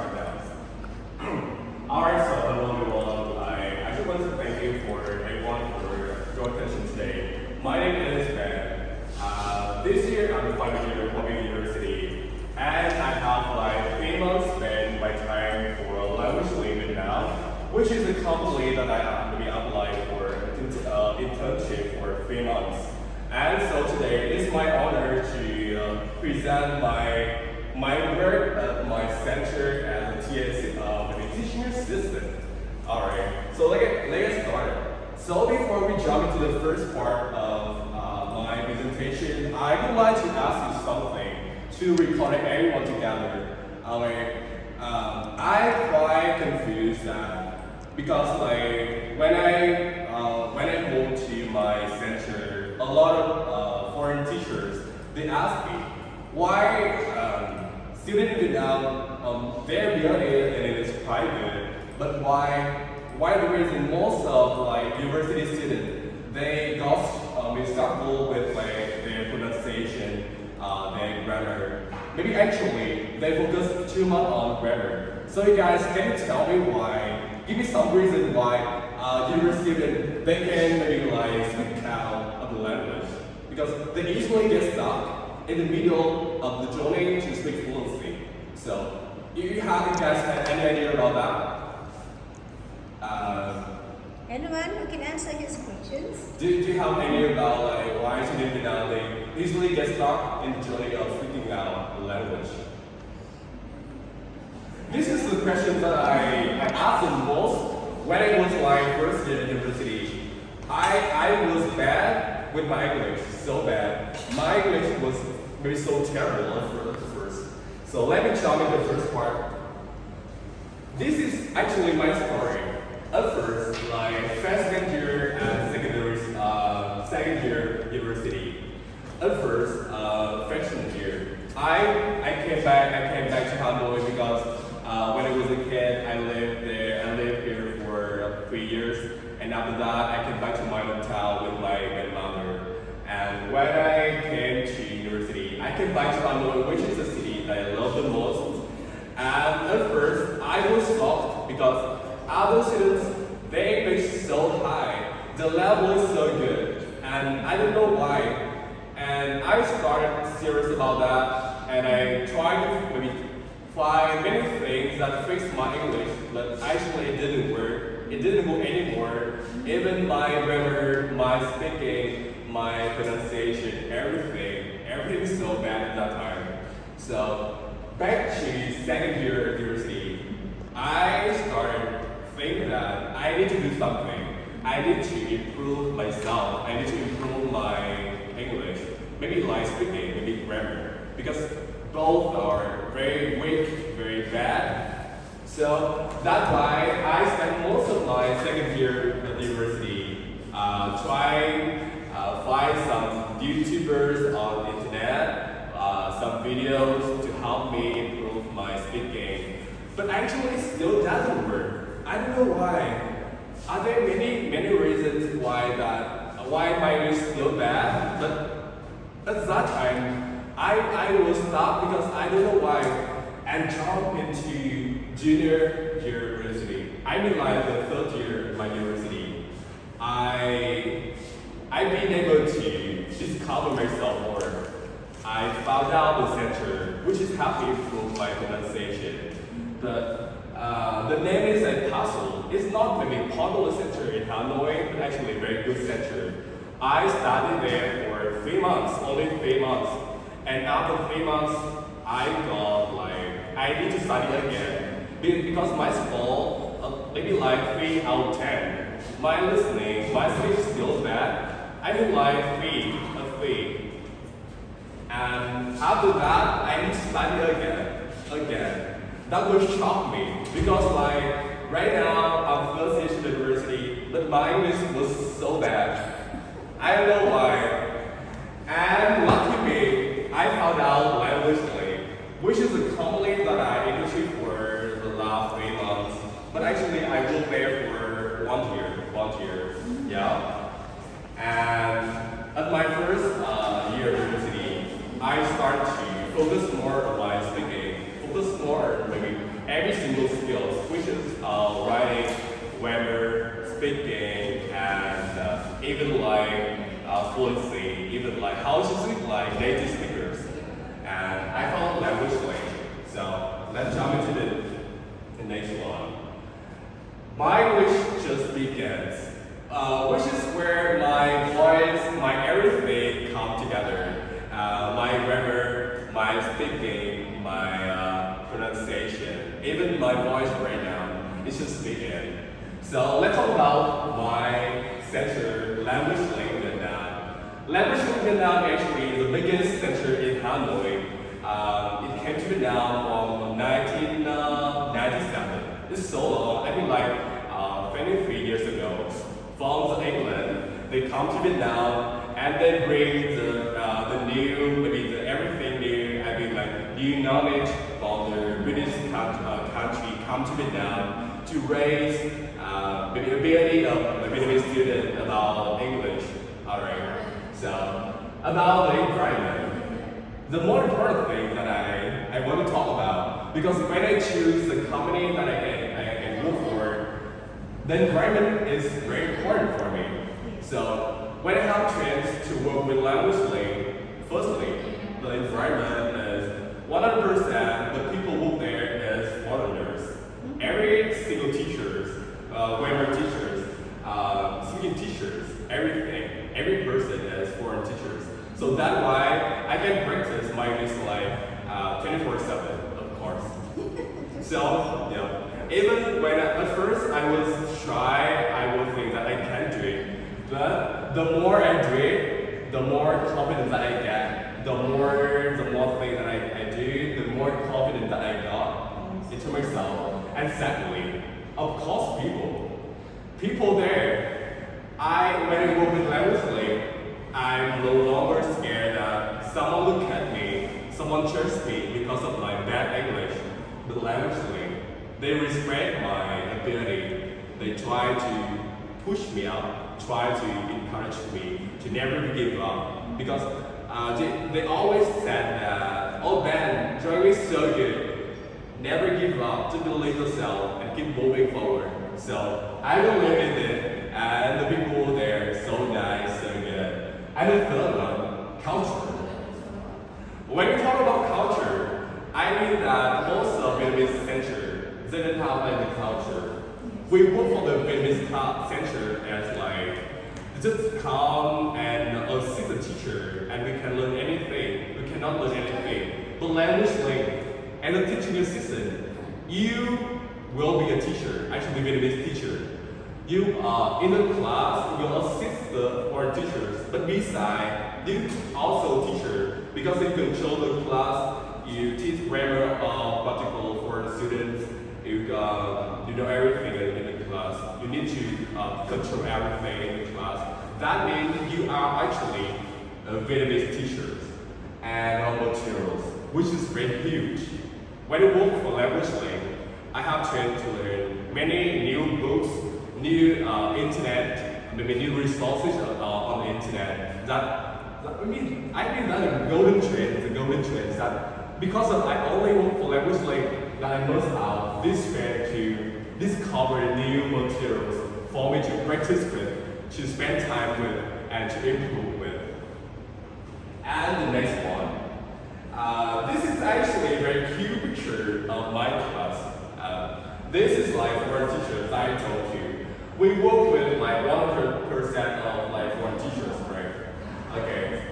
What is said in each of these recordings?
start now. Alright, so hello everyone. I just want to thank you for everyone for your attention today. My name is Ben. This year I'm the final year of Hubei University, and I have like 3 months spent my time for language learning now, which is a company that I am applying for internship for 3 months. And so today it's my honor to present my work at my center as a teaching assistant. Alright, so let's get started. So before we jump into the first part of my presentation, I would like to ask you something to record everyone together. I'm quite confused because when I go to my center, a lot of foreign teachers they ask me why students in Vietnam they're building and it is private, but why the reason most of university students they struggle with their pronunciation, their grammar. Maybe actually they focus too much on grammar. So you guys, can you tell me why? Give me some reason why university students they can maybe speak out of the language, because they easily get stuck in the middle of the journey to speak fluency. So you guys have any idea about that? Anyone who can answer his questions? Do you have any about why students now they easily get stuck in the journey of speaking out the language? This is the question that I asked the most when I was first year at university. I was bad with my English, so bad. My English was maybe so terrible at first. So let me jump into the first part. This is actually my story. At first, second year at second year university. At first, freshman year, I came back to Hanoi because when I was a kid, I lived here for 3 years, and after that, I came back to my hometown with my grandmother. And when I came to university, I came back to Hanoi, which is a city that I love the most. And at first, I was shocked because other students, their English is so high, the level is so good, and I don't know why. And I started serious about that, and I tried to maybe find many things that fixed my English, but actually it didn't work. It didn't work anymore. Even my grammar, my speaking, my pronunciation, everything is so bad at that time. So back to second year at university, I started thinking that I need to do something. I need to improve myself. I need to improve my English. Maybe speaking, maybe grammar. Because both are very weak, very bad. So that's why I spent most of my second year at the university trying find some YouTubers on the internet, some videos to help me improve my speaking. But actually it still doesn't work. I don't know why. Are there many reasons why my English is still bad? But at that time, I was stopped because I don't know why, and jump into junior university. I mean the third year of my university. I've been able to discover myself more. I found out the center, which is helping improve my pronunciation. The name is a puzzle. It's not maybe popular center in Hanoi, but actually a very good center. I studied there for 3 months, only 3 months. And after 3 months, I got I need to study again. Because my score, maybe 3 out of 10. My listening, my speech is still bad. I need 3. And after that, I need to study again. That will shock me because right now I'm first year to university, but my English was so bad. I don't know why. And lucky me, I found out language lane, which is a company that I internship for the last 3 months. But actually I worked there for 1 year. Yeah. And at my first year of university, I started to focus more on my speaking, focus more maybe every single skills, which is writing, grammar, speaking, and even like fluency, even like how to speak like native speakers. And I found language lane. So let's jump into the next one. My wish just begins, which is where my voice, my everything come together. My grammar, my speaking, my pronunciation, even my voice right now, it's just begin. So let's talk about my center, Language Link Vietnam. Language Link Vietnam actually is the biggest center in Hanoi. It came to Vietnam from 1997. It's so long. I mean, like 23 years ago, from England, they come to Vietnam and they bring the new, maybe the everything new. I mean, like new knowledge from the British country come to Vietnam to raise maybe ability of the Vietnamese student about English. All right. So about the environment. The more important thing that I want to talk about, because when I choose the company that I work for, the environment is very important for me. So when I have chance to work with Language Link, firstly, the environment is 100% the people work there is foreigners. Every single teachers, grammar teachers, speaking teachers, everything, every person is foreign teachers. So that's why I can practice my English like 24/7, of course. So, yeah. Even when at first I was shy, I would think that I can't do it. But the more I do it, the more confidence that I get. The more things that I do, the more confidence that I got into myself. And secondly, of course, people there. When I work with Language Link, I'm no longer scared that someone look at me, someone judge me because of my bad English. The Language Link, they respect my ability. They try to push me up, try to encourage me to never give up. Because they always said that, oh Ben, drawing is so good. Never give up, to believe yourself and keep moving forward. So I believe in it, and the people there so nice, so good. And the third one, culture. When we talk about culture, I mean that most of Vietnamese center didn't have any culture. We work for the Vietnamese center as like just come and assist the teacher, and we can learn anything. We cannot learn anything. But Language Link and the teaching assistant, you will be a teacher, actually Vietnamese teacher. You are in the class, you assist the foreign teachers, but beside, you also teacher, because you control the class, you teach grammar particular for the students, you know everything in the class. You need to control everything in the class. That means you are actually Vietnamese teachers and materials, which is very huge. When I work for Language Link, I have tried to learn many new books, new internet, maybe new resources on the internet. I mean that a golden trend, the golden trend is that because I only work for Language Link, that I must have this trend to discover new materials for me to practice with, to spend time with, and to improve with. And the next one. This is actually a very cute picture of my class. This is like foreign teachers, I told you. We work with like 100% of like foreign teachers, right? Okay.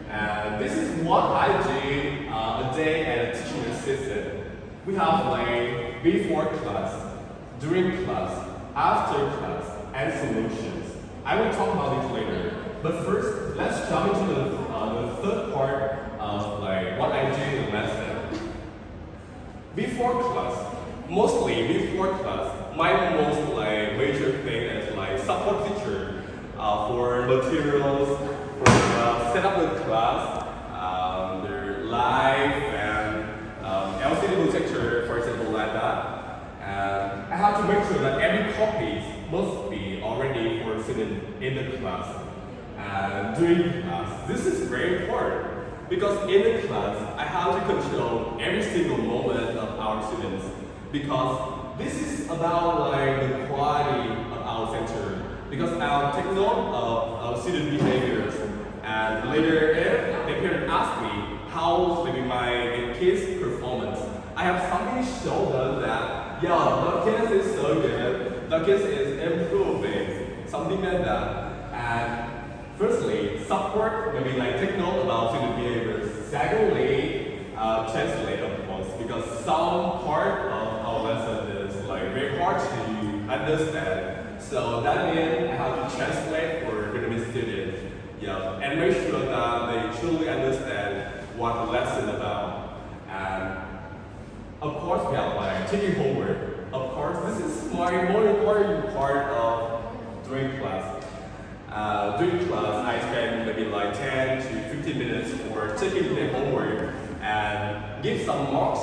And this is what I do a day as a teaching assistant. We have like before class, during class, after class, and solutions. I will talk about it later. But first, let's jump into the third part of like what I do in the lesson. Before class, mostly before class, my most like major thing is like support teacher for materials, for set up the class, their live and LCD projector, for example, like that. And I have to make sure that every copy must be already for student in the class. During class, this is very important because in the class, I have to control every single moment of our students. because this is about like the quality of our center. Because I'll take note of student behaviors, and later if the parent asks me how maybe my kids' performance, I have something to show them that yeah, the kids is so good, the kids is improving, something like that. And firstly, support maybe like take note about student behaviors. Secondly, translate of course, because some part of our lesson is like very hard to understand. So that means I have to translate for Vietnamese students. Yeah, and make sure that they truly understand what the lesson about. And of course, we have like taking homework. Of course, this is my more important part of during class. During class, I spend maybe like 10 to 15 minutes for taking the homework and give some marks